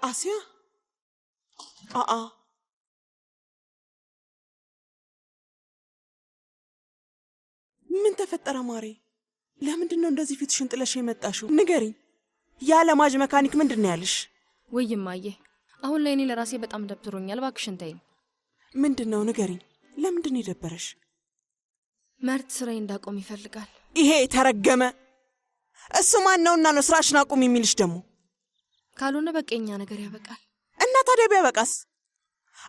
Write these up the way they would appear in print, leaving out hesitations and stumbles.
አሲያ ምን ተፈጠረ ማሬ? ለምንድን ነው እንደዚህ ፊትሽን ጥለሽ የመጣሽው? ንገሪኝ። ያ ለማጅ መካኒክ ምንድነው ያልሽ? ወይማዬ አሁን ላይ እኔ ለራሴ በጣም ደብሮኛል። እባክሽን ተይኝ። ምንድነው? ንገሪኝ። ለምንድን ይደበረሽ? መርት ስራዬ እንዳቆም ይፈልጋል። ይሄ ተረገመ። እሱ ማን ነውና ነው ስራሽን አቁም የሚልሽ ደግሞ? ካልሆነ በቀኛ ነገር ያበቃል። እና ታዲያ ቢያበቃስ?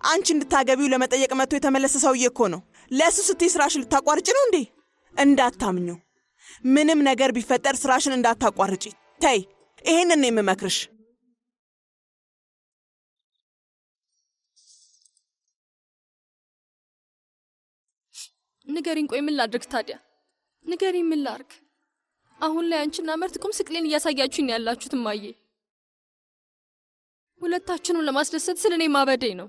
አንቺ እንድታገቢው ለመጠየቅ መጥቶ የተመለሰ ሰውዬ እኮ ነው። ለሱ ስትይ ስራሽን ልታቋርጪ ነው እንዴ? እንዳታምኙ። ምንም ነገር ቢፈጠር ስራሽን እንዳታቋርጪ። ተይ፣ ይሄንን ነው የምመክርሽ። ንገሪኝ። ቆይ ምን ላድርግ ታዲያ? ንገሪኝ፣ ምን ላድርግ? አሁን ላይ አንቺና መርት ቁም ስቅሌን እያሳያችሁኝ ያላችሁት እማዬ። ሁለታችንም ለማስደሰት ስለኔ ማበዴ ነው።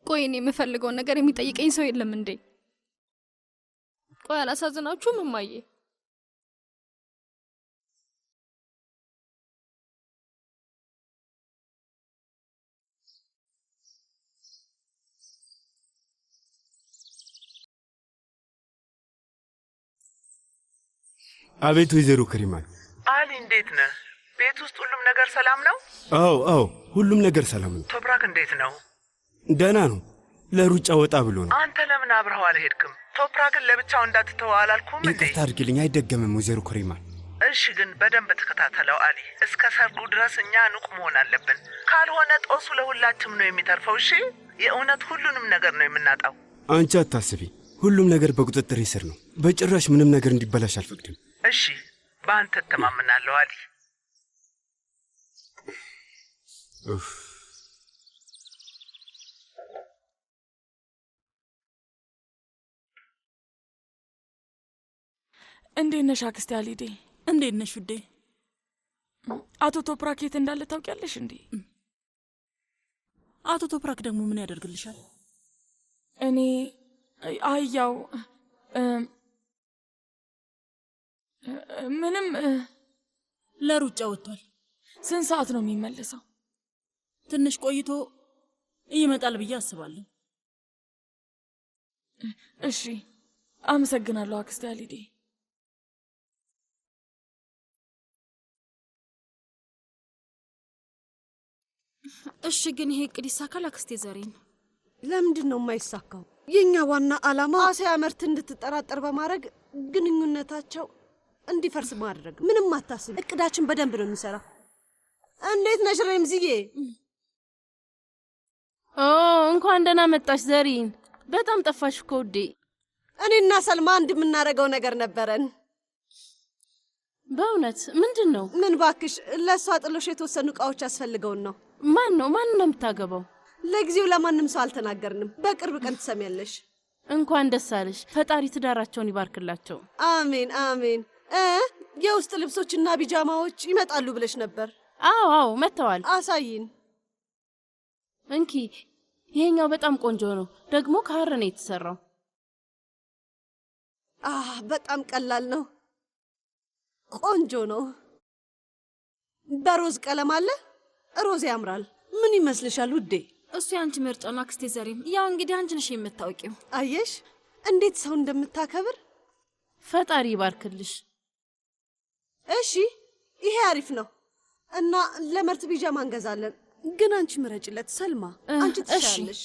ቆይ እኔ የምፈልገውን ነገር የሚጠይቀኝ ሰው የለም እንዴ? ቆይ አላሳዝናችሁም እማዬ? አቤት ወይዘሮ ከሪማን። አሊ እንዴት ነህ? ቤት ውስጥ ሁሉም ነገር ሰላም ነው? አዎ ሁሉም ነገር ሰላም ነው። ቶብራክ እንዴት ነው? ደህና ነው። ለሩጫ ወጣ ብሎ ነው። አንተ ለምን አብረኸው አልሄድክም? ቶብራክን ለብቻው እንዳትተው አላልኩም እንዴ? ይቅርታ አድርግልኝ፣ አይደገምም ወይዘሮ ከሪማን። እሺ ግን በደንብ ተከታተለው አሊ። እስከ ሰርጉ ድረስ እኛ ንቁ መሆን አለብን። ካልሆነ ጦሱ ለሁላችንም ነው የሚተርፈው። እሺ የእውነት ሁሉንም ነገር ነው የምናጣው። አንቺ አታስቢ፣ ሁሉም ነገር በቁጥጥር ስር ነው። በጭራሽ ምንም ነገር እንዲበላሽ አልፈቅድም። እሺ በአንተ እተማመናለሁ አሊ። እንዴት ነሽ አክስቴ አሊዴ? እንዴት ነሽ ውዴ? አቶ ቶፕራክ የት እንዳለ ታውቂያለሽ እንዴ? አቶ ቶፕራክ ደግሞ ምን ያደርግልሻል? እኔ አያው ምንም ለሩጫ ወጥቷል። ስንት ሰዓት ነው የሚመለሰው? ትንሽ ቆይቶ ይመጣል ብዬ አስባለሁ። እሺ አመሰግናለሁ አክስቴ አሊዴ። እሺ ግን ይሄ እቅድ ይሳካል አክስቴ ዘሬን? ለምንድን ነው የማይሳካው? የኛ ዋና ዓላማ አሲያ መርት እንድትጠራጠር በማድረግ ግንኙነታቸው እንዲፈርስ ማድረግ። ምንም አታስብ፣ እቅዳችን በደንብ ነው የሚሰራው። እንዴት ነሽ ረምዚዬ? እንኳን ደህና መጣሽ ዘሪን። በጣም ጠፋሽ እኮ ውዴ። እኔና ሰልማ አንድ የምናደርገው ነገር ነበረን። በእውነት ምንድን ነው? ምን ባክሽ፣ ለእሷ ጥሎሽ የተወሰኑ እቃዎች ያስፈልገውን ነው። ማን ነው የምታገባው? ለጊዜው ለማንም ሰው አልተናገርንም። በቅርብ ቀን ትሰሚያለሽ። እንኳን ደስ አለሽ። ፈጣሪ ትዳራቸውን ይባርክላቸው። አሜን አሜን። የውስጥ ልብሶችና ቢጃማዎች ይመጣሉ ብለሽ ነበር? አዎ መጥተዋል። አሳይን። እንኪ ይሄኛው በጣም ቆንጆ ነው። ደግሞ ከሐር ነው የተሰራው። በጣም ቀላል ነው። ቆንጆ ነው። በሮዝ ቀለም አለ። ሮዝ ያምራል። ምን ይመስልሻል ውዴ? እሱ ያንቺ ምርጫ ነው አክስቴ ዘሬም። ያው እንግዲህ አንቺ ነሽ የምታውቂው። አየሽ እንዴት ሰው እንደምታከብር። ፈጣሪ ይባርክልሽ። እሺ ይሄ አሪፍ ነው እና ለመርት ቢጃማ እንገዛለን። ግን አንቺ ምረጭለት ሰልማ። አንቺ ትሻለሽ።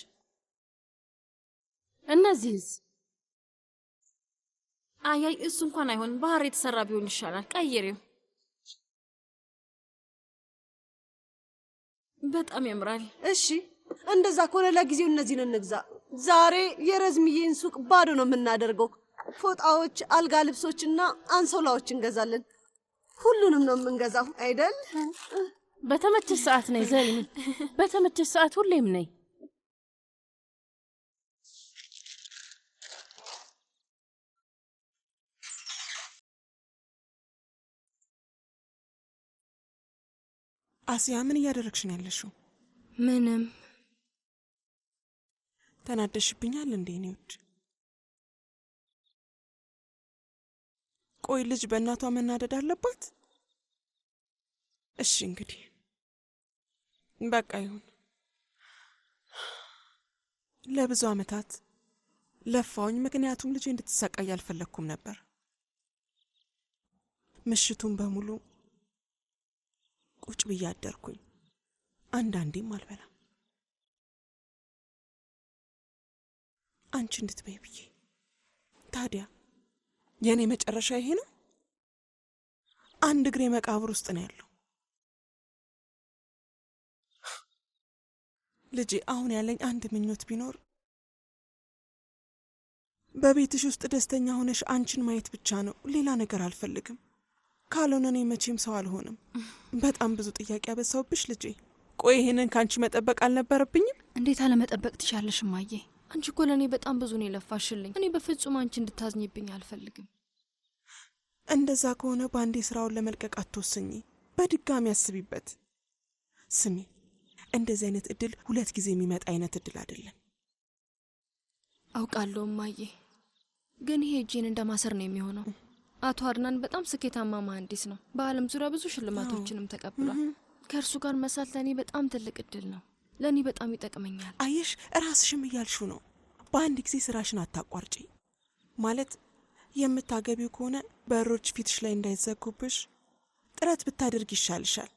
እነዚህስ? አይ እሱ እንኳን አይሆን፣ ባህር የተሰራ ቢሆን ይሻላል። ቀይሬው። በጣም ያምራል። እሺ እንደዛ ከሆነ ለጊዜው እነዚህን እንግዛ። ዛሬ የረዝምዬን ሱቅ ባዶ ነው የምናደርገው። ፎጣዎች፣ አልጋ ልብሶችና አንሶላዎች እንገዛለን። ሁሉንም ነው የምንገዛው አይደል? በተመቸሽ ሰዓት ነይ ዘሪን። በተመቸሽ ሰዓት ሁሌም ነይ። አሲያ ምን እያደረግሽ ነው ያለሽው? ምንም። ተናደሽብኛል እንዴ እኔ ውድ? ቆይ ልጅ በእናቷ መናደድ አለባት? እሺ እንግዲህ በቃ ይሁን። ለብዙ ዓመታት ለፋውኝ፣ ምክንያቱም ልጄ እንድትሰቃይ አልፈለኩም ነበር። ምሽቱን በሙሉ ቁጭ ብዬ አደርኩኝ፣ አንዳንዴም አልበላም። አንቺ እንድትበይ ብዬ። ታዲያ የኔ መጨረሻ ይሄ ነው? አንድ እግሬ መቃብር ውስጥ ነው ያለው። ልጄ አሁን ያለኝ አንድ ምኞት ቢኖር በቤትሽ ውስጥ ደስተኛ ሆነሽ አንቺን ማየት ብቻ ነው። ሌላ ነገር አልፈልግም። ካልሆነ እኔ መቼም ሰው አልሆንም። በጣም ብዙ ጥያቄ ያበዛውብሽ ልጄ። ቆይ ይሄንን ካንቺ መጠበቅ አልነበረብኝም? እንዴት አለመጠበቅ ትቻለሽ እማዬ? አንቺ እኮ ለእኔ በጣም ብዙ ነው የለፋሽልኝ። እኔ በፍጹም አንቺ እንድታዝኝብኝ አልፈልግም። እንደዛ ከሆነ በአንዴ ስራውን ለመልቀቅ አትወስኚ። በድጋሚ አስቢበት። ስሚ፣ እንደዚህ አይነት እድል ሁለት ጊዜ የሚመጣ አይነት እድል አይደለም። አውቃለሁ እማዬ፣ ግን ይሄ እጄን እንደማሰር ነው የሚሆነው። አቶ አድናን በጣም ስኬታማ መሐንዲስ ነው። በዓለም ዙሪያ ብዙ ሽልማቶችንም ተቀብሏል። ከእርሱ ጋር መስራት ለእኔ በጣም ትልቅ እድል ነው። ለእኔ በጣም ይጠቅመኛል። አየሽ፣ ራስሽም እያልሹ ነው። በአንድ ጊዜ ስራሽን አታቋርጪ። ማለት የምታገቢው ከሆነ በሮች ፊትሽ ላይ እንዳይዘጉብሽ ጥረት ብታደርግ ይሻልሻል።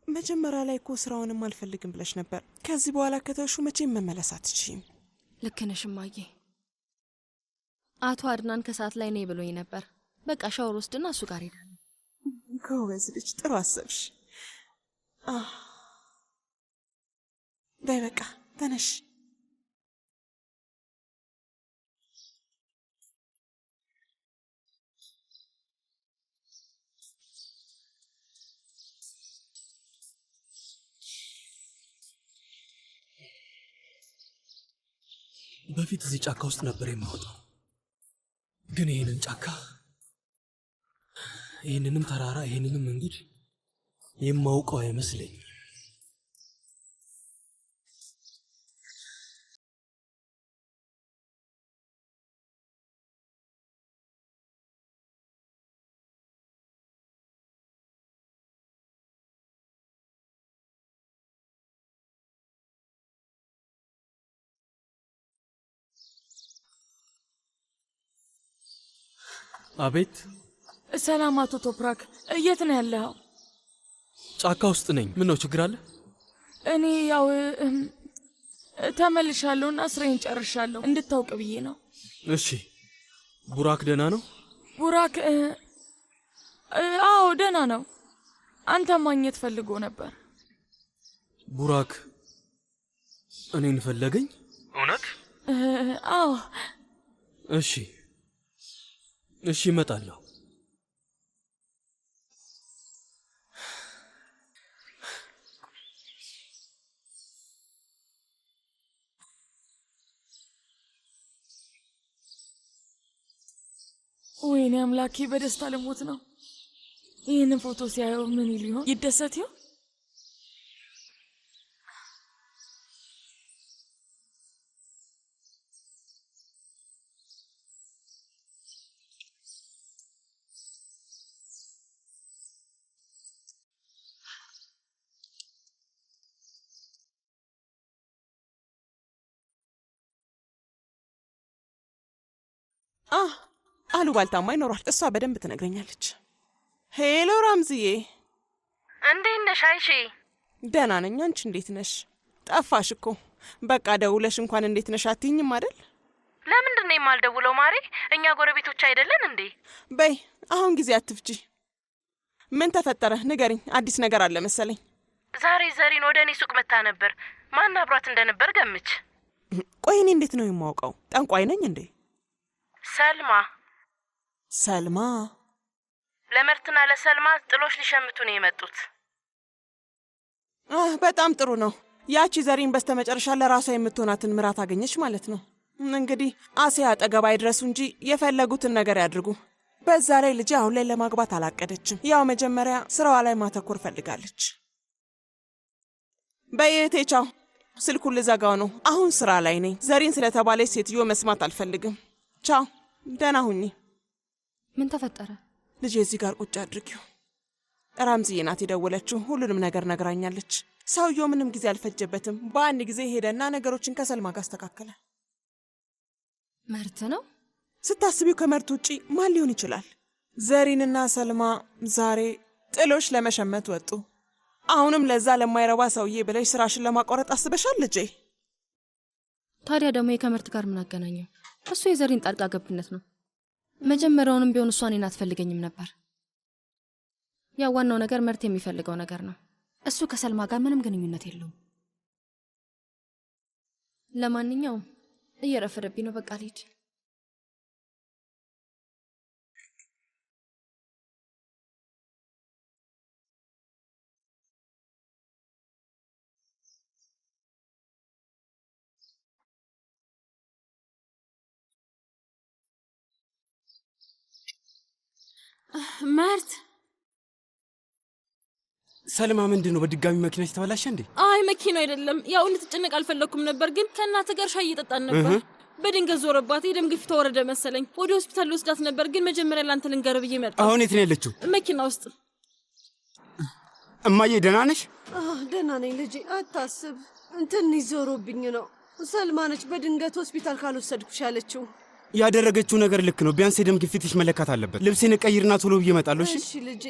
መጀመሪያ ላይ እኮ ስራውንም አልፈልግም ብለሽ ነበር። ከዚህ በኋላ ከተውሹ መቼም መመለስ አትችይም። ልክ ነሽ እማዬ። አቶ አድናን ከሰዓት ላይ ነይ ብሎኝ ነበር። በቃ ሻወር ወስድና እሱ ጋር ሄዳለሁ። ጎበዝ ልጅ፣ ጥሩ አሰብሽ። በይ በቃ ተነሽ። በፊት እዚህ ጫካ ውስጥ ነበር የማወጣው፣ ግን ይህንን ጫካ፣ ይህንንም ተራራ፣ ይህንንም መንገድ የማውቀው አይመስለኝም። አቤት። ሰላም አቶ ቶፕራክ፣ የት ነው ያለኸው? ጫካ ውስጥ ነኝ። ምን ነው ችግር አለ? እኔ ያው ተመልሻለሁና ስራዬን ጨርሻለሁ እንድታውቅ ብዬ ነው። እሺ። ቡራክ ደህና ነው? ቡራክ አዎ ደህና ነው። አንተ ማግኘት ፈልጎ ነበር። ቡራክ እኔን ፈለገኝ? እውነት? አዎ። እሺ እሺ፣ እመጣለሁ። ወይኔ አምላኬ፣ በደስታ ልሞት ነው። ይህንን ፎቶ ሲያየው ምን ይል ይሆን? ይደሰት ይሆን? አሉባልታማ ይኖሯል። እሷ በደንብ ትነግረኛለች። ሄሎ ራምዝዬ፣ እንዴት ነሽ አይሺ? ደህና ነኝ። አንቺ እንዴት ነሽ? ጠፋሽ እኮ። በቃ ደውለሽ እንኳን እንዴት ነሽ አትይኝም አይደል? ለምንድን ነው የማልደውለው ማሪ? እኛ ጎረቤቶች አይደለን እንዴ? በይ አሁን ጊዜ አትፍጂ። ምን ተፈጠረ ንገሪኝ። አዲስ ነገር አለ መሰለኝ። ዛሬ ዘሪን ወደ እኔ ሱቅ መታ ነበር። ማን አብሯት እንደነበር ገምች። ቆይ እኔ እንዴት ነው የማውቀው? ጠንቋይ ነኝ እንዴ? ሰልማ። ሰልማ? ለመርትና ለሰልማ ጥሎሽ ሊሸምቱ ነው የመጡት። በጣም ጥሩ ነው። ያቺ ዘሪን በስተመጨረሻ ለራሷ የምትሆናትን ምራት አገኘች ማለት ነው። እንግዲህ አሴ አጠገብ አይድረሱ እንጂ የፈለጉትን ነገር ያድርጉ። በዛ ላይ ልጅ አሁን ላይ ለማግባት አላቀደችም። ያው መጀመሪያ ስራዋ ላይ ማተኮር ፈልጋለች። በየቴ ቻው። ስልኩን ልዘጋው ነው። አሁን ስራ ላይ ነኝ። ዘሪን ስለተባለች ሴትዮ መስማት አልፈልግም። ቻው፣ ደህና ሁኚ። ምን ተፈጠረ? ልጄ እዚህ ጋር ቁጭ አድርጊው። ራምዝዬ ናት የደወለችው። ሁሉንም ነገር ነግራኛለች። ሰውየው ምንም ጊዜ አልፈጀበትም። በአንድ ጊዜ ሄደና ነገሮችን ከሰልማ ጋር አስተካከለ። መርት ነው? ስታስቢው ከመርት ውጪ ማን ሊሆን ይችላል? ዘሪንና ሰልማ ዛሬ ጥሎሽ ለመሸመት ወጡ። አሁንም ለዛ ለማይረባ ሰውዬ ብለሽ ስራሽን ለማቋረጥ አስበሻል ልጄ? ታዲያ ደግሞ ከመርት ጋር ምን አገናኘው? እሱ የዘሪን ጣልቃ ገብነት ነው። መጀመሪያውንም ቢሆን እሷ እኔን አትፈልገኝም ነበር። ያ ዋናው ነገር መርት የሚፈልገው ነገር ነው። እሱ ከሰልማ ጋር ምንም ግንኙነት የለውም። ለማንኛውም እየረፈደብኝ ነው። በቃ ልሂድ። መርት ሰልማ ምንድን ነው? በድጋሚ መኪናሽ ተበላሸ እንዴ? አይ መኪናው አይደለም። ያው ልትጨነቅ አልፈለኩም ነበር፣ ግን ከእናት ጋር ሻይ እየጠጣን ነበር። በድንገት ዞረባት። የደም ግፊቷ ወረደ መሰለኝ። ወደ ሆስፒታል ልወስዳት ነበር፣ ግን መጀመሪያ ላንተ ልንገር ብዬ መጣሁ። አሁን የት ነው ያለችው? መኪና ውስጥ። እማዬ ደህና ነሽ? ደህና ነኝ ልጄ፣ አታስብ። ትንሽ ዞሮብኝ ነው። ሰልማ ነች በድንገት ሆስፒታል ካልወሰድኩሽ ያለችው። ያደረገችው ነገር ልክ ነው። ቢያንስ የደም ግፊትሽ መለካት አለበት። ልብሴን ቀይርና ቶሎ ብዬ እመጣለሁ። እሺ ልጄ።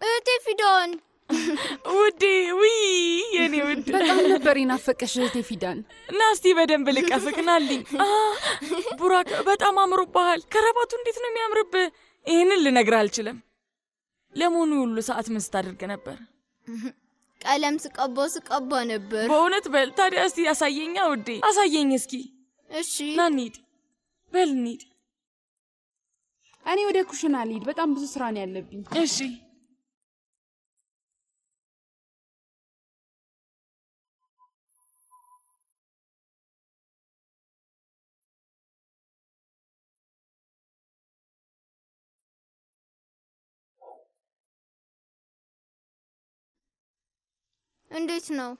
እህቴ ፊዳን ውዴ፣ ውይ የኔ ውድ፣ በጣም ነበር የናፈቀሽ እህቴ ፊዳን። ናስቲ በደንብ ልቀፍቅናልኝ። ቡራክ በጣም አምሮብሃል። ከረባቱ እንዴት ነው የሚያምርብህ! ይህንን ልነግርህ አልችልም። ለመሆኑ ሁሉ ሰዓት ምን ስታደርግ ነበር? ቀለም ስቀባ ነበር። በእውነት? በል ታዲያ እስቲ አሳየኛ ውዴ፣ አሳየኝ እስኪ። እሺ ና እንሂድ። በል እንሂድ። እኔ ወደ ኩሽና ልሂድ፣ በጣም ብዙ ስራ ነው ያለብኝ። እሺ እንዴት ነው?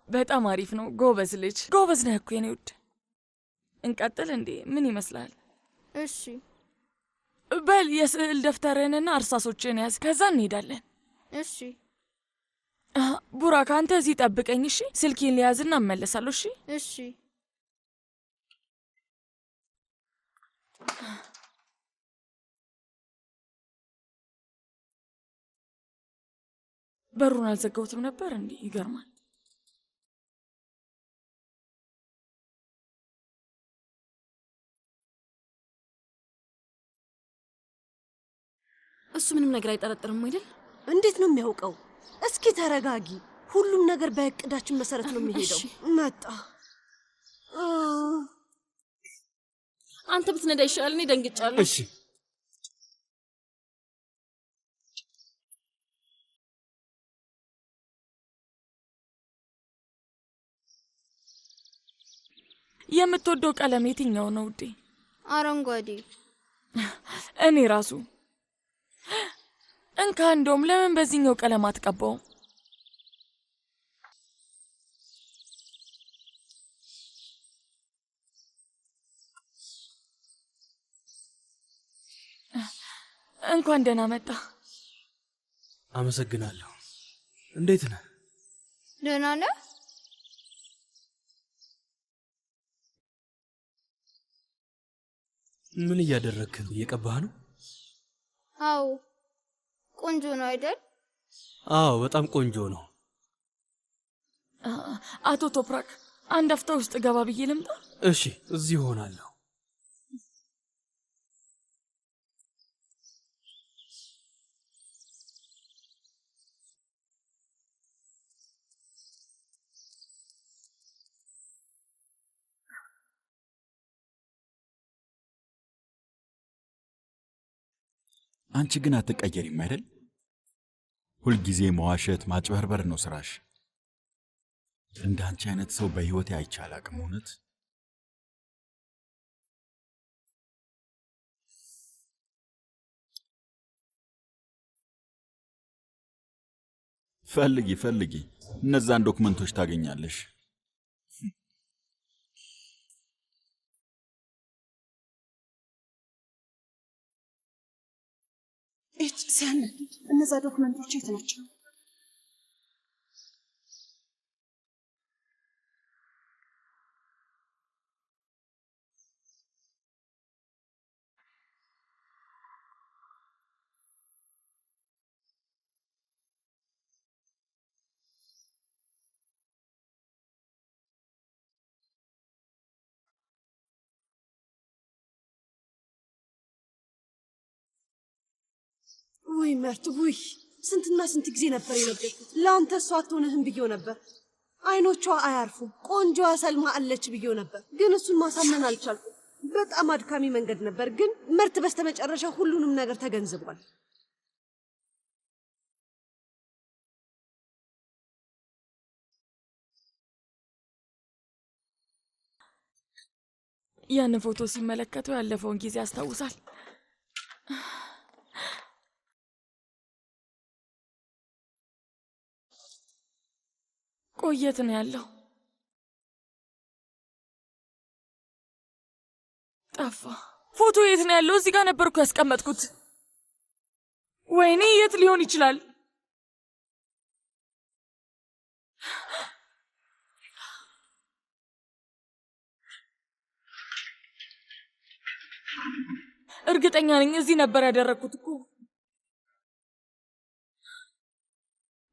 በጣም አሪፍ ነው። ጎበዝ ልጅ፣ ጎበዝ ነህ እኮ የኔ ውድ። እንቀጥል እንዴ? ምን ይመስላል? እሺ በል የስዕል ደፍተርህንና እርሳሶችን ያዝ፣ ከዛ እንሄዳለን። እሺ ቡራክ፣ አንተ እዚህ ጠብቀኝ እሺ? ስልኬን ሊያዝና እመለሳለሁ። እሺ እሺ። በሩን አልዘጋሁትም ነበር እንዴ? ይገርማል። እሱ ምንም ነገር አይጠረጥርም አይደል? እንዴት ነው የሚያውቀው? እስኪ ተረጋጊ። ሁሉም ነገር በእቅዳችን መሰረት ነው የሚሄደው። መጣ። አንተ ብትነዳ ይሻላል። እኔ ደንግጫለሁ። እሺ የምትወደው ቀለም የትኛው ነው ውዴ? አረንጓዴ። እኔ ራሱ እንካ። እንደውም ለምን በዚህኛው ቀለም አትቀባውም? እንኳን ደህና መጣ። አመሰግናለሁ። እንዴት ነህ? ደህና ነህ? ምን እያደረግክ ነው? እየቀባህ ነው? አዎ። ቆንጆ ነው አይደል? አዎ፣ በጣም ቆንጆ ነው። አቶ ቶፕራክ፣ አንድ አፍታ ውስጥ ገባ ብዬ ልምጣ? እሺ፣ እዚህ ሆናለሁ። አንቺ ግን አትቀየሪም አይደል? ሁልጊዜ መዋሸት፣ ማጭበርበር ነው ስራሽ። እንዳንቺ አይነት ሰው በህይወቴ አይቼ አላቅም። እውነት ፈልጊ እነዛን ዶክመንቶች ታገኛለሽ። ሲያናድድ! እነዛ ዶክመንቶች የት ናቸው? ውይ መርት፣ ውይ ስንትና ስንት ጊዜ ነበር የነገርኩት። ለአንተ እሷ አትሆንህም ብዬው ነበር። አይኖቿ አያርፉም። ቆንጆዋ ሰልማ አለች ብዬው ነበር፣ ግን እሱን ማሳመን አልቻልኩም። በጣም አድካሚ መንገድ ነበር፣ ግን መርት በስተመጨረሻ ሁሉንም ነገር ተገንዝቧል። ያን ፎቶ ሲመለከተው ያለፈውን ጊዜ ያስታውሳል። ቆየት ነው ያለው። ጠፋ። ፎቶ የት ነው ያለው? እዚህ ጋር ነበርኩ ያስቀመጥኩት። ወይኔ የት ሊሆን ይችላል? እርግጠኛ ነኝ እዚህ ነበር ያደረኩት እኮ።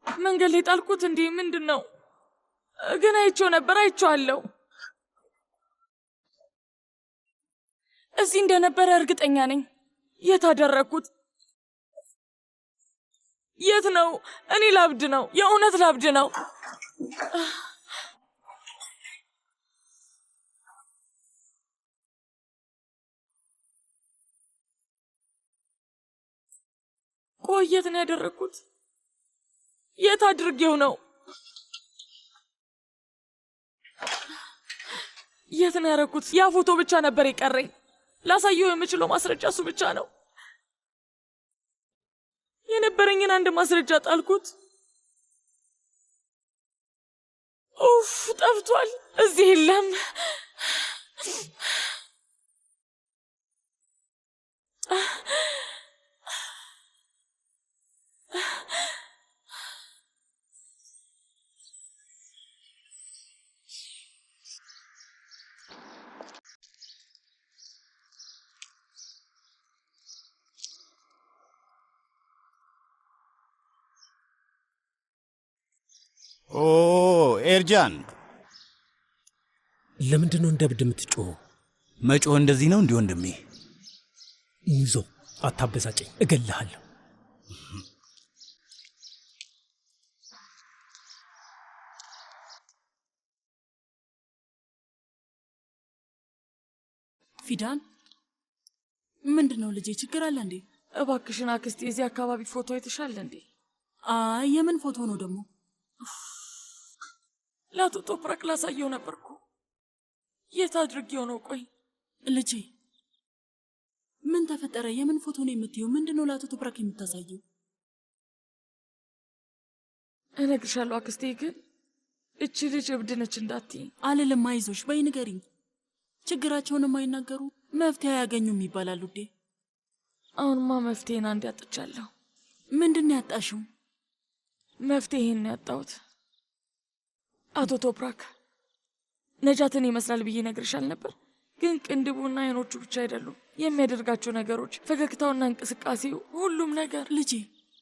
መንገድ ላይ ጣልኩት እንዴ? ምንድነው? ግን አይቼው ነበር፣ አይቼዋለሁ። እዚህ እንደነበረ እርግጠኛ ነኝ። የት አደረኩት? የት ነው? እኔ ላብድ ነው፣ የእውነት ላብድ ነው። ቆይ የት ነው ያደረኩት? የት አድርጌው ነው? የት ነው ያደረኩት? ያ ፎቶ ብቻ ነበር የቀረኝ። ላሳየው የምችለው ማስረጃ እሱ ብቻ ነው። የነበረኝን አንድ ማስረጃ ጣልኩት። ኡፍ፣ ጠፍቷል። እዚህ የለም። ኦ ኤርጃን፣ ለምንድን ነው እንደ እብድ የምትጮኸው? መጮህ እንደዚህ ነው እንዲህ ወንድሜ? ሙዞ አታበሳጨኝ፣ እገልሃለሁ። ፊዳን፣ ምንድን ነው ልጄ? ችግር አለ እንዴ? እባክሽን አክስቴ፣ እዚህ አካባቢ ፎቶ አይተሻል እንዴ? አይ የምን ፎቶ ነው ደግሞ? ለአቶ ቶፕራክ ላሳየው ነበርኩ። የት አድርጌው ነው? ቆይ ልጄ ምን ተፈጠረ? የምን ፎቶ ነው የምትየው? ምንድነው ለአቶ ቶፕራክ የምታሳየው? እነግርሻለሁ አክስቴ፣ ግን እቺ ልጅ እብድ ነች እንዳትዪ። አልልም፣ አይዞሽ በይ ንገሪኝ። ችግራቸውን የማይናገሩ መፍትሄ አያገኙም ይባላል ውዴ። አሁንማ መፍትሄን አንድ ያጥቻለሁ። ምንድን ያጣሽው? መፍትሄን ያጣሁት አቶ ቶፕራክ ነጃትን ይመስላል ብዬ ነግርሻል ነበር። ግን ቅንድቡና አይኖቹ ብቻ አይደሉም፣ የሚያደርጋቸው ነገሮች፣ ፈገግታውና እንቅስቃሴው፣ ሁሉም ነገር። ልጄ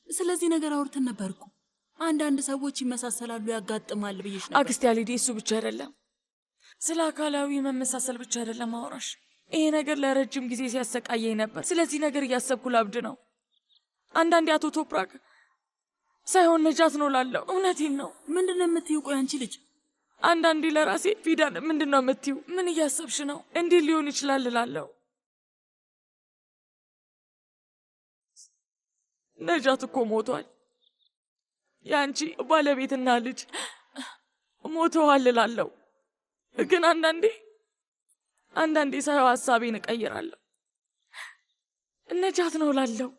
ስለዚህ ነገር አውርተን ነበርኩ። አንዳንድ ሰዎች ይመሳሰላሉ፣ ያጋጥማል ብዬሽ ነበር። አክስቴ አሊዲ፣ እሱ ብቻ አይደለም፣ ስለ አካላዊ መመሳሰል ብቻ አይደለም አወራሽ። ይሄ ነገር ለረጅም ጊዜ ሲያሰቃየኝ ነበር። ስለዚህ ነገር እያሰብኩ ላብድ ነው። አንዳንዴ አቶ ቶፕራክ ሳይሆን ነጃት ነው ላለው። እውነቴን ነው። ምንድን ነው የምትይው? ቆይ አንቺ ልጅ። አንዳንዴ ለራሴ ፊዳን፣ ምንድን ነው የምትይው? ምን እያሰብሽ ነው? እንዴት ሊሆን ይችላል ላለው። ነጃት እኮ ሞቷል። የአንቺ ባለቤትና ልጅ ሞተዋል ላለው። ግን አንዳንዴ ሳይሆን ሀሳቤን እቀይራለሁ። ነጃት ነው ላለው።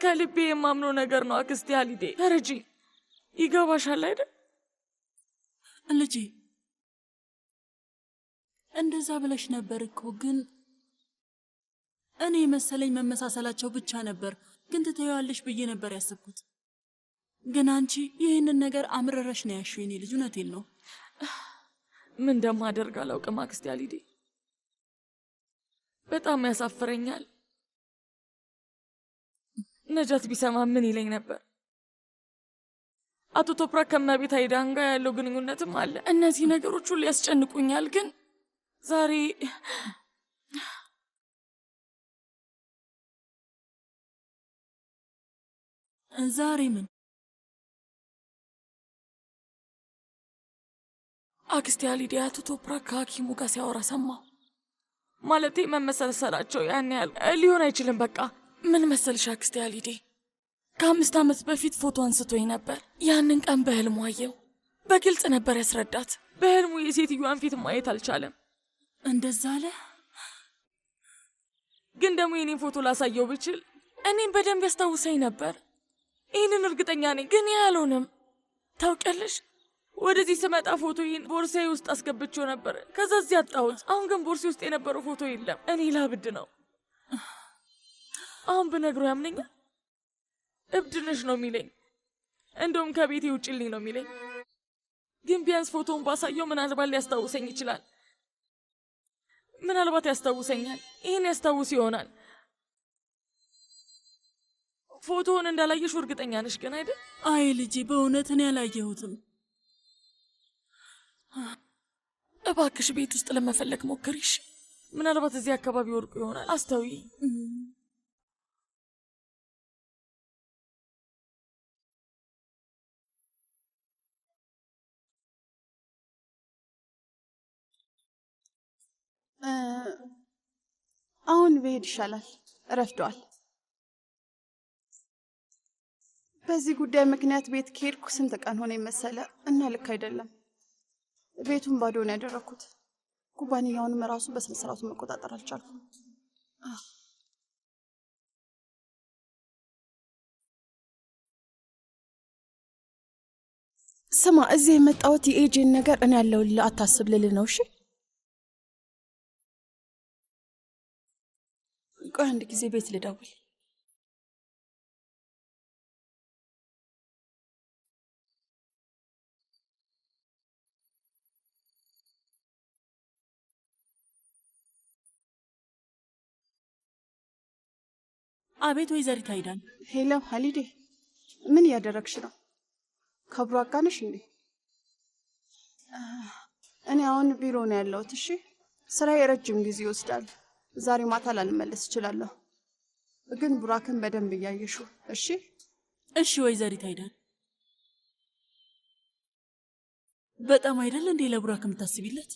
ከልቤ የማምነው ነገር ነው አክስቴ አሊዴ። ተረጂ ይገባሻል አይደል? ልጄ እንደዛ ብለሽ ነበር እኮ ግን እኔ መሰለኝ መመሳሰላቸው ብቻ ነበር። ግን ትተያለሽ ብዬ ነበር ያሰብኩት። ግን አንቺ ይህንን ነገር አምረረሽ ነው ያልሽው የኔ ልጅ። እውነቴን ነው። ምን እንደማደርግ አላውቅም አክስቴ አሊዴ። በጣም ያሳፍረኛል። ነጃት ቢሰማ ምን ይለኝ ነበር? አቶ ቶፕራክ ከመቤት አይዳን ጋር ያለው ግንኙነትም አለ። እነዚህ ነገሮች ሁሉ ያስጨንቁኛል። ግን ዛሬ ምን አክስቴ አሊዴ አቶ ቶፕራክ ከሐኪሙ ጋር ሲያወራ ሰማሁ። ማለቴ መመሰልሰላቸው ያን ያህል ሊሆን አይችልም። በቃ ምን መሰልሽ አክስቴ አሊዴ፣ ከ5 ዓመት በፊት ፎቶ አንስቶኝ ነበር። ያንን ቀን በህልሙ አየው። በግልጽ ነበር ያስረዳት። በህልሙ የሴትዮዋን ፊት ማየት አልቻለም። እንደዛ አለ። ግን ደግሞ የኔን ፎቶ ላሳየው ብችል እኔም በደንብ ያስታውሰኝ ነበር። ይህንን እርግጠኛ ነኝ። ግን ያልሆነም ታውቂያለሽ፣ ወደዚህ ስመጣ ፎቶዬን ቦርሳዬ ውስጥ አስገብቼው ነበር። ከዛ እዚህ አጣሁት። አሁን ግን ቦርሴ ውስጥ የነበረው ፎቶ የለም። እኔ ላብድ ነው። አሁን ብነግረው ያምነኛል? እብድ ነሽ ነው የሚለኝ። እንደውም ከቤቴ ውጭልኝ ነው የሚለኝ። ግን ቢያንስ ፎቶውን ባሳየው ምናልባት ሊያስታውሰኝ ይችላል። ምናልባት ያስታውሰኛል። ይህን ያስታውስ ይሆናል። ፎቶውን እንዳላየሽው እርግጠኛ ነሽ ግን አይደል? አይ ልጄ፣ በእውነት እኔ አላየሁትም። እባክሽ ቤት ውስጥ ለመፈለግ ሞክሪሽ። ምናልባት እዚህ አካባቢ ወርቁ ይሆናል። አስተውይ። አሁን ብሄድ ይሻላል። ረፍዷል። በዚህ ጉዳይ ምክንያት ቤት ከሄድኩ ስንት ቀን ሆነ መሰለ እና ልክ አይደለም። ቤቱን ባዶ ነው ያደረኩት። ኩባንያውንም ራሱ በስነ ስርዓቱ መቆጣጠር አልቻልኩም። ስማ፣ እዚህ የመጣሁት የኤጄን ነገር እኔ ያለሁልህ አታስብ ልልህ ነው። እሺ ቆይ አንድ ጊዜ ቤት ልደውል። አቤት ወይዘሪት አይዳን። ሄሎ ሀሊዴ፣ ምን እያደረግሽ ነው? ከብሮ አጋነሽ እንዴ? እኔ አሁን ቢሮ ነው ያለሁት። እሺ ስራዬ ረጅም ጊዜ ይወስዳል። ዛሬ ማታ ላልመለስ እችላለሁ። ግን ቡራክን በደንብ እያየሽው። እሺ እሺ ወይዘሪት አይዳን። በጣም አይደል እንዴ ለቡራክ የምታስቢለት?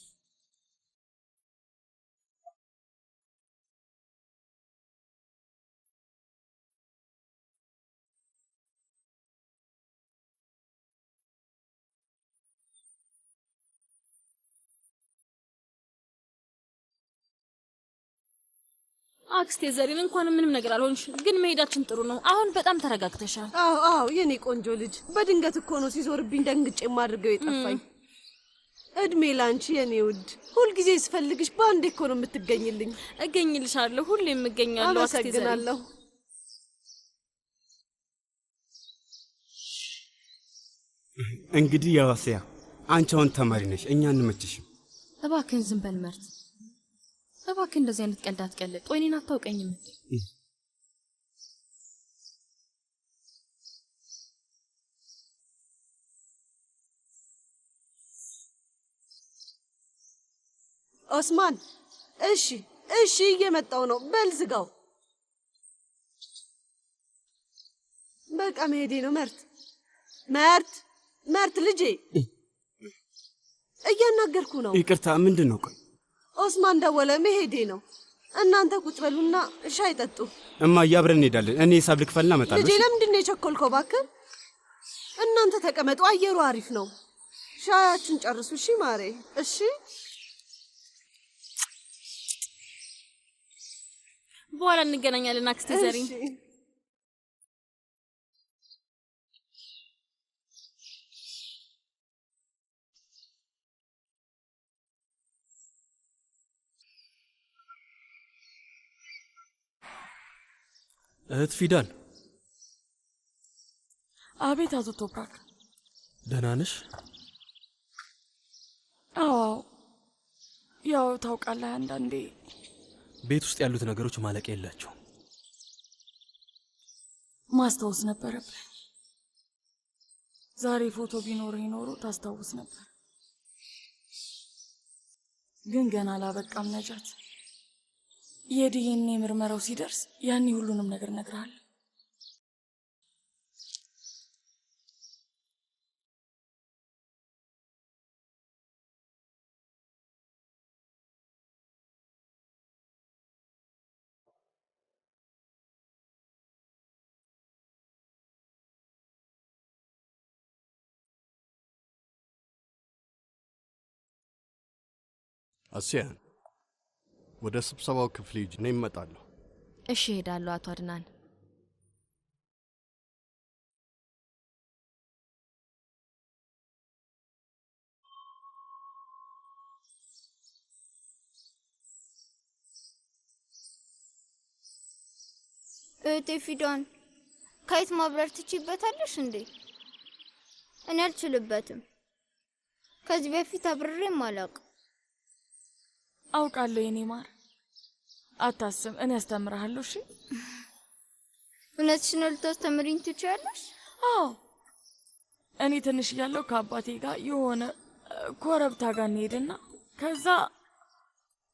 አክስቴ ዘሪን እንኳን ምንም ነገር አልሆንሽ፣ ግን መሄዳችን ጥሩ ነው። አሁን በጣም ተረጋግተሻል። አዎ የኔ ቆንጆ ልጅ። በድንገት እኮ ነው ሲዞርብኝ ደንግጬ የማድርገው የጠፋኝ። እድሜ ላንቺ የኔ ውድ። ሁልጊዜ ስፈልግሽ በአንዴ እኮ ነው የምትገኝልኝ። እገኝልሻለሁ፣ ሁሌም እገኛለሁ አክስቴ ዘሪን። አመሰግናለሁ። እንግዲህ ያዋሲያ፣ አንቺ አሁን ተማሪ ነሽ፣ እኛ እንመችሽም። እባክህን ዝም በል መርት። እባክህ እንደዚህ አይነት ቀልድ አትቀልድ። ቆይ እኔን አታውቀኝም እንዴ? ኦስማን፣ እሺ እየመጣው ነው። በል ዝጋው። በቃ መሄዴ ነው። መርት ልጄ፣ እያናገርኩ ነው። ይቅርታ፣ ምንድን ነው? ቆይ ኦስማን ደወለ። መሄዴ ነው። እናንተ ቁጭ በሉና ሻይ ጠጡ። እማዬ፣ አብረን እንሄዳለን። እኔ ሂሳብ ልክፈልና እመጣለሁ። ልጄ፣ ለምንድን ነው የቸኮልከው? እባክህ እናንተ ተቀመጡ፣ አየሩ አሪፍ ነው። ሻያችሁን ጨርሱ። እሺ ማሬ፣ እሺ። በኋላ እንገናኛለን አክስቴ ዘሪን። እህት ፊዳን። አቤት አቶ ቶፕራክ። ደህና ነሽ? አዎ፣ ያው ታውቃለህ፣ አንዳንዴ ቤት ውስጥ ያሉት ነገሮች ማለቂያ የላቸው። ማስታወስ ነበረብህ። ዛሬ ፎቶ ቢኖርህ ኖሮ ታስታውስ ነበር። ግን ገና አላበቃም ነጃት። የዲኤንኤ ምርመራው ሲደርስ ያኔ ሁሉንም ነገር እነግርሃለሁ። አሲያን ወደ ስብሰባው ክፍል ሂጂ፣ እኔ እመጣለሁ። እሺ እሄዳለሁ አቶ አድናን። እህቴ ፊዳን ካይት ማብረር ትችይበታለሽ እንዴ? እኔ አልችልበትም። ከዚህ በፊት አብሬም አላውቅም። አውቃለሁ የኔ ማር፣ አታስብ፣ እኔ አስተምርሃለሁ። እሺ? እውነትሽን ነው? ልታስተምሪኝ ትችያለሽ? አዎ፣ እኔ ትንሽ እያለሁ ከአባቴ ጋር የሆነ ኮረብታ ጋር እንሄድና ከዛ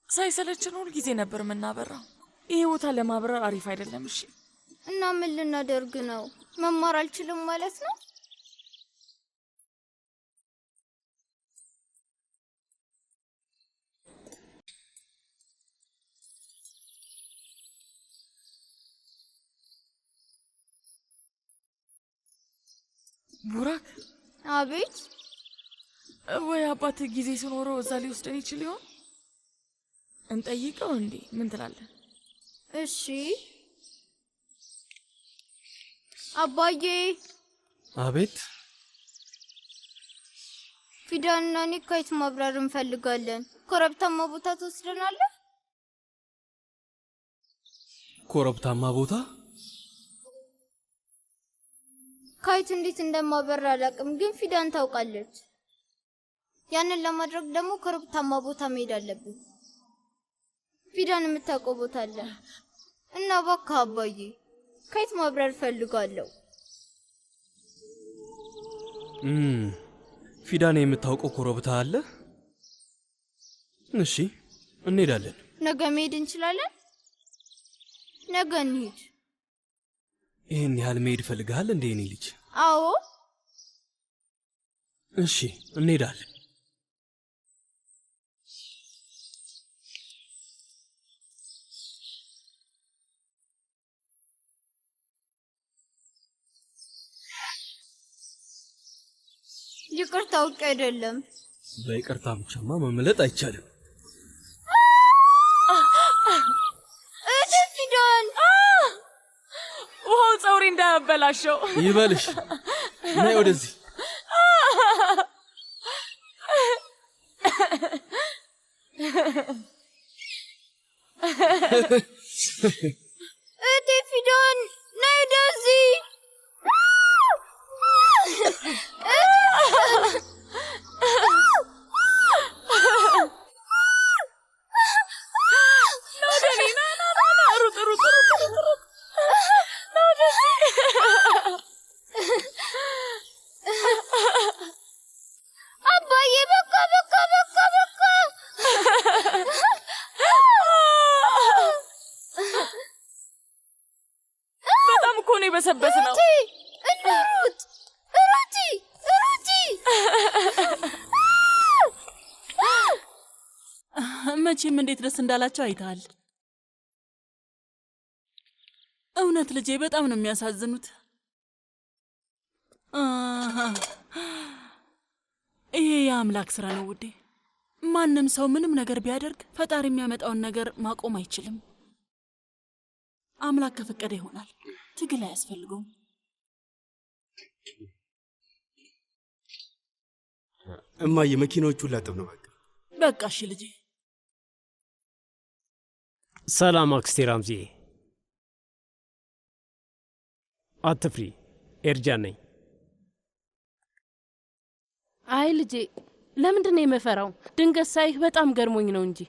ሳይሰለችን ሁል ጊዜ ነበር የምናበራው። ይሄ ቦታ ለማብረር አሪፍ አይደለም። እሺ? እና ምን ልናደርግ ነው? መማር አልችልም ማለት ነው? ቡራክ። አቤት። ወይ አባት ጊዜ ሲኖረው እዛ ሊወስደን ይችል ይሆን? እንጠይቀው እንዴ? ምን ትላለህ? እሺ። አባዬ። አቤት። ፊዳንና እኔ ካይት ማብረር እንፈልጋለን። ኮረብታማ ቦታ ትወስደናለህ? ኮረብታማ ቦታ? ካይት እንዴት እንደማበር አላውቅም፣ ግን ፊዳን ታውቃለች። ያንን ለማድረግ ደግሞ ኮረብታማ ቦታ መሄድ አለብን። ፊዳን የምታውቀው ቦታ አለ እና እባክህ አባዬ ካይት ማብረር እፈልጋለሁ። ፊዳን የምታውቀው ኮረብታ አለ? እሺ እንሄዳለን። ነገ መሄድ እንችላለን? ነገ እንሂድ። ይህን ያህል መሄድ ፈልግሃል እንዴ የኔ ልጅ? አዎ። እሺ እንሄዳለን። ይቅርታ አውቄ አይደለም። በይቅርታ ብቻማ መመለጥ አይቻልም። ፊዳን ውሃው ፀውሪ እንዳያበላሸው ይበልሽ። ነይ ወደዚህ። እቴ ፊዳን ነይ ወደዚህ። አባዬ በቃ በቃ በቃ በቃ። በጣም እኮ ነው የበሰበስ ነው። እንሩጥ፣ ሩጪ ሩጪ። መቼም እንዴት ደስ እንዳላቸው አይተሃል። እውነት ልጄ በጣም ነው የሚያሳዝኑት። ይሄ የአምላክ ስራ ነው ውዴ። ማንም ሰው ምንም ነገር ቢያደርግ ፈጣሪ የሚያመጣውን ነገር ማቆም አይችልም። አምላክ ከፈቀደ ይሆናል። ትግል አያስፈልገውም። እማዬ መኪናዎቹን ላጥብ ነው። በቃ እሺ ልጄ። ሰላም አክስቴ ራምዚ። አትፍሪ፣ ኤርጃን ነኝ። አይ ልጄ፣ ለምንድን ነው የምፈራው? ድንገት ሳይህ በጣም ገርሞኝ ነው እንጂ።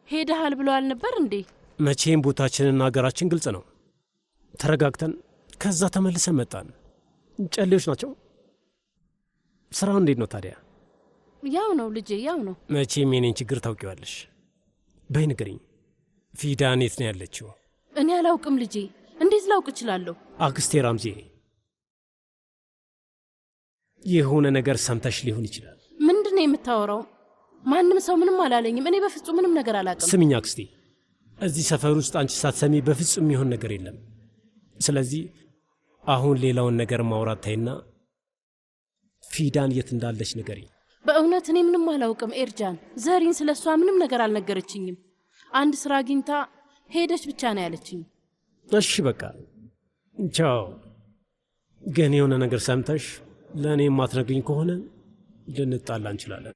ሄደሃል ብለዋል ነበር እንዴ? መቼም ቦታችንና ሀገራችን ግልጽ ነው። ተረጋግተን ከዛ ተመልሰን መጣን። ጨሌዎች ናቸው። ስራው እንዴት ነው ታዲያ? ያው ነው ልጄ፣ ያው ነው። መቼም የኔን ችግር ታውቂዋለሽ። በይ ንገሪኝ፣ ፊዳን የት ነው ያለችው? እኔ አላውቅም ልጄ። እንዴት ላውቅ እችላለሁ? አክስቴ ራምዜ፣ የሆነ ነገር ሰምተሽ ሊሆን ይችላል። ምንድን ነው የምታወራው? ማንም ሰው ምንም አላለኝም። እኔ በፍጹም ምንም ነገር አላውቅም። ስሚኝ አክስቴ፣ እዚህ ሰፈር ውስጥ አንቺ ሳትሰሚ በፍጹም የሚሆን ነገር የለም። ስለዚህ አሁን ሌላውን ነገር ማውራት ታይና ፊዳን የት እንዳለች ንገሪኝ። በእውነት እኔ ምንም አላውቅም ኤርጃን። ዘሪን ስለ እሷ ምንም ነገር አልነገረችኝም። አንድ ስራ አግኝታ ሄደች ብቻ ነው ያለችኝ። እሺ በቃ ቻው። ግን የሆነ ነገር ሰምተሽ ለእኔ የማትነግሪኝ ከሆነ ልንጣላ እንችላለን።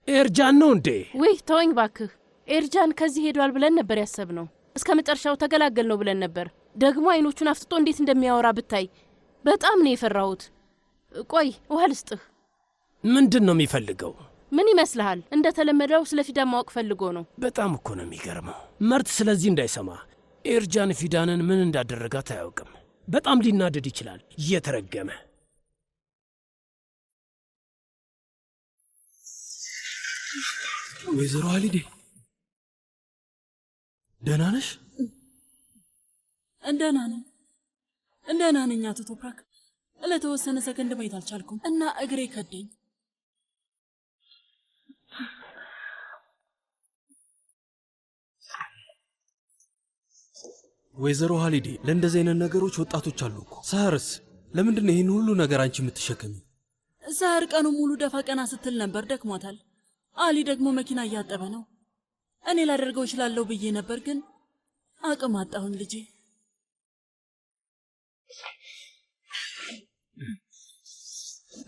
ኤርጃን ነው እንዴ? ውይ ተወኝ ባክህ። ኤርጃን ከዚህ ሄዷል ብለን ነበር ያሰብነው። እስከ መጨረሻው ተገላገል ነው ብለን ነበር። ደግሞ አይኖቹን አፍጥጦ እንዴት እንደሚያወራ ብታይ በጣም ነው የፈራሁት። ቆይ ውሃ ልስጥህ። ምንድን ነው የሚፈልገው? ምን ይመስልሃል? እንደተለመደው ስለ ፊዳን ማወቅ ፈልጎ ነው። በጣም እኮ ነው የሚገርመው። መርት ስለዚህ እንዳይሰማ ኤርጃን ፊዳንን ምን እንዳደረጋት አያውቅም። በጣም ሊናደድ ይችላል። እየተረገመ ወይዘሮ አሊዴ ደህና ነሽ? እንደና ነኝ አቶ ቶፕራክ። ለተወሰነ ሰከንድ ማየት አልቻልኩም እና እግሬ ከደኝ። ወይዘሮ ሃሊዴ ለእንደዚህ አይነት ነገሮች ወጣቶች አሉ እኮ። ሳርስ ለምንድን ነው ይህን ሁሉ ነገር አንቺ የምትሸከሚ? ሳር ቀኑ ሙሉ ደፋ ቀና ስትል ነበር፣ ደክሟታል። አሊ ደግሞ መኪና እያጠበ ነው። እኔ ላደርገው እችላለሁ ብዬ ነበር፣ ግን አቅም አጣሁኝ ልጄ።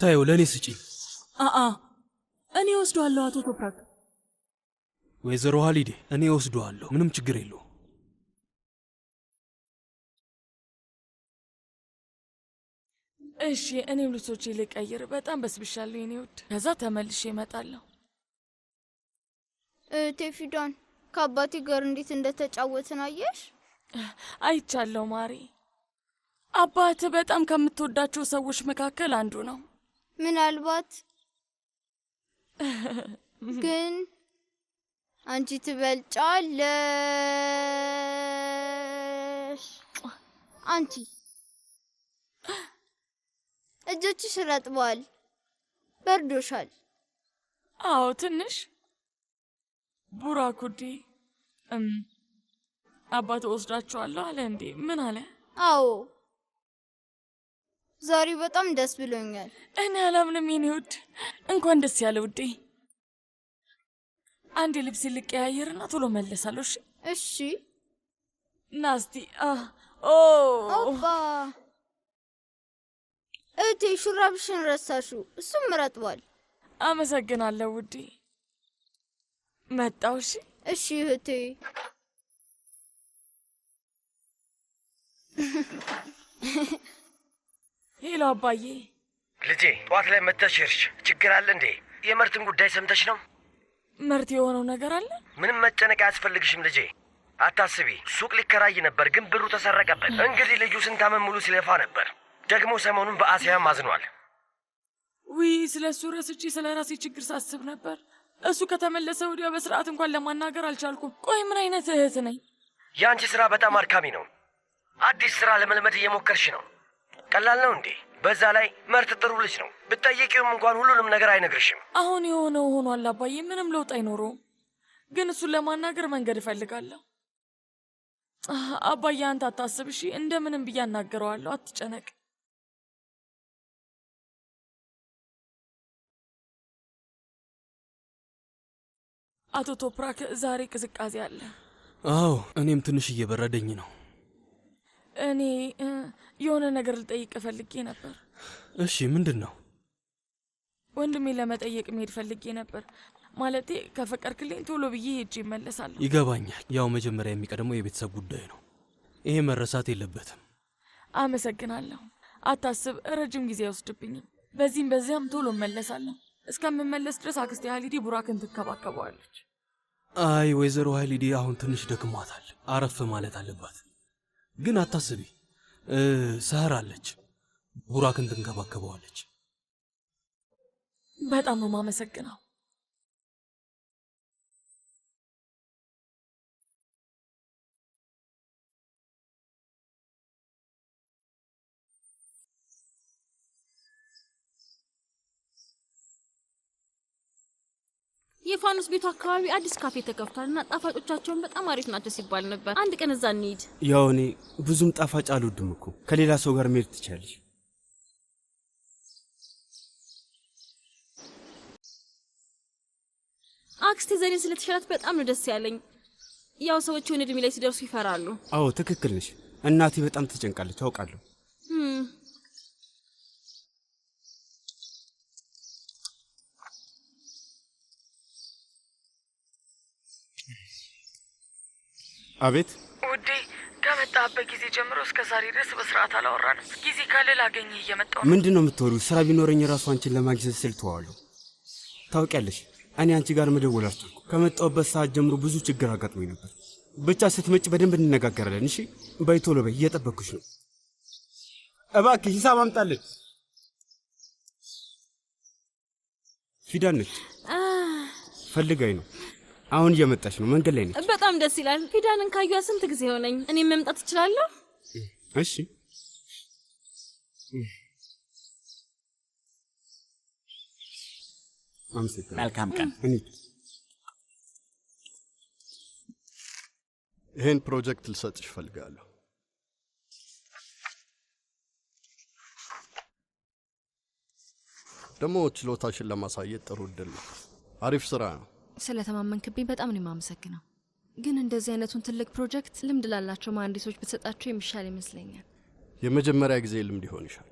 ታየው ለእኔ ስጪ። እኔ ወስደዋለሁ አቶ ቶፕራክ። ወይዘሮ ሃሊዴ እኔ ወስደዋለሁ፣ ምንም ችግር የለው። እሺ እኔም ልብሶቼ ልቀይር፣ በጣም በስብሻለሁ የኔ ውድ። ከዛ ተመልሼ እመጣለሁ። እህቴ ፊዳን ከአባቴ ጋር እንዴት እንደተጫወትን አየሽ? አይቻለሁ ማሪ። አባትህ በጣም ከምትወዳቸው ሰዎች መካከል አንዱ ነው። ምናልባት ግን አንቺ ትበልጫለሽ። አንቺ እጆችሽ ረጥበዋል፣ በርዶሻል። አዎ ትንሽ። ቡራኩዲ አባት ወስዳቸዋለሁ አለ እንዴ? ምን አለ? አዎ ዛሬ በጣም ደስ ብሎኛል። እኔ አላምንም የኔ ውድ። እንኳን ደስ ያለ ውዴ። አንድ ልብስ ልቀያየርና ቶሎ መለሳለሁ። እሺ እሺ። ናስቲ ኦባ እህቴ ሹራብሽን ረሳሹ፣ እሱም ረጥቧል። አመሰግናለሁ ውዴ። መጣው። እሺ እሺ እህቴ። ሄሎ አባዬ። ልጄ ጠዋት ላይ መጥተሽ ሄድሽ። ችግር አለ እንዴ? የመርትን ጉዳይ ሰምተሽ ነው? መርት የሆነው ነገር አለ? ምንም መጨነቅ አያስፈልግሽም ልጄ፣ አታስቢ። ሱቅ ሊከራይ ነበር ግን ብሩ ተሰረቀበት። እንግዲህ ልጁ ስንት ዓመት ሙሉ ሲለፋ ነበር። ደግሞ ሰሞኑን በአሲያም አዝኗል። ውይ ስለ እሱ ረስቼ ስለ ራሴ ችግር ሳስብ ነበር። እሱ ከተመለሰ ወዲያ በስርዓት እንኳን ለማናገር አልቻልኩም። ቆይ ምን አይነት እህት ነኝ? የአንቺ ስራ በጣም አድካሚ ነው። አዲስ ስራ ለመልመድ እየሞከርሽ ነው። ቀላል ነው እንዴ? በዛ ላይ መርት ጥሩ ልጅ ነው። ብትጠይቂውም እንኳን ሁሉንም ነገር አይነግርሽም። አሁን የሆነው ሆኗል አባዬ፣ ምንም ለውጥ አይኖረውም። ግን እሱን ለማናገር መንገድ እፈልጋለሁ። አባዬ አንተ አታስብ እሺ? እንደምንም ብዬ አናገረዋለሁ፣ አትጨነቅ። አቶ ቶፕራክ ዛሬ ቅዝቃዜ አለ። አዎ እኔም ትንሽ እየበረደኝ ነው። እኔ የሆነ ነገር ልጠይቅ ፈልጌ ነበር። እሺ፣ ምንድን ነው? ወንድሜ ለመጠየቅ መሄድ ፈልጌ ነበር። ማለቴ ከፈቀድክልኝ ቶሎ ብዬ ሄጄ እመለሳለሁ። ይገባኛል። ያው መጀመሪያ የሚቀድመው የቤተሰብ ጉዳይ ነው። ይሄ መረሳት የለበትም። አመሰግናለሁ። አታስብ፣ ረጅም ጊዜ አይወስድብኝም። በዚህም በዚያም ቶሎ እመለሳለሁ። እስከምመለስ ድረስ አክስቴ ሀሊዲ ቡራክን ትከባከበዋለች። አይ ወይዘሮ ሀሊዲ አሁን ትንሽ ደክሟታል፣ አረፍ ማለት አለባት። ግን አታስቢ፣ ሰህር አለች፣ ቡራክን ትንከባከበዋለች። በጣም ነው የማመሰግነው። የፋኑስ ቤቱ አካባቢ አዲስ ካፌ ተከፍቷል እና ጣፋጮቻቸውን በጣም አሪፍ ናቸው ሲባል ነበር። አንድ ቀን እዛ እንሂድ። ያው እኔ ብዙም ጣፋጭ አልወድም እኮ። ከሌላ ሰው ጋር መሄድ ትችያለሽ። አክስቴ ዘሬን ስለተሻላት በጣም ነው ደስ ያለኝ። ያው ሰዎች የሆነ እድሜ ላይ ሲደርሱ ይፈራሉ። አዎ ትክክል ነሽ። እናቴ በጣም ተጨንቃለች አውቃለሁ። አቤት ውዴ፣ ከመጣበት ጊዜ ጀምሮ እስከ ዛሬ ድረስ በስርዓት አላወራንም። ጊዜ ካለ ላገኝህ እየመጣሁ ነው። ምንድን ነው የምትወሪው? ስራ ቢኖረኝ ራሱ አንቺን ለማግኘት ስል ተዋለሁ። ታውቂያለሽ፣ እኔ አንቺ ጋር መደወል አልቻልኩ። ከመጣሁበት ሰዓት ጀምሮ ብዙ ችግር አጋጥሞኝ ነበር። ብቻ ስትመጪ በደንብ እንነጋገራለን። እሺ በይ፣ ቶሎ በይ፣ እየጠበኩሽ ነው። እባክሽ ሂሳብ አምጣልን። ፊዳን ነች፣ ፈልጋኝ ነው። አሁን እየመጣች ነው፣ መንገድ ላይ ነች። በጣም ደስ ይላል። ፊዳንን ካዩዋ ስንት ጊዜ ሆነኝ። እኔም መምጣት እችላለሁ? እሺ መልካም ቀን። ይህን ፕሮጀክት ልሰጥሽ እፈልጋለሁ። ደግሞ ችሎታሽን ለማሳየት ጥሩ እድል ነው። አሪፍ ስራ ነው። ስለተማመንክብኝ በጣም ነው የማመሰግነው። ግን እንደዚህ አይነቱን ትልቅ ፕሮጀክት ልምድ ላላቸው መሀንዲሶች ብትሰጣቸው የሚሻል ይመስለኛል። የመጀመሪያ ጊዜ ልምድ ይሆንሻል።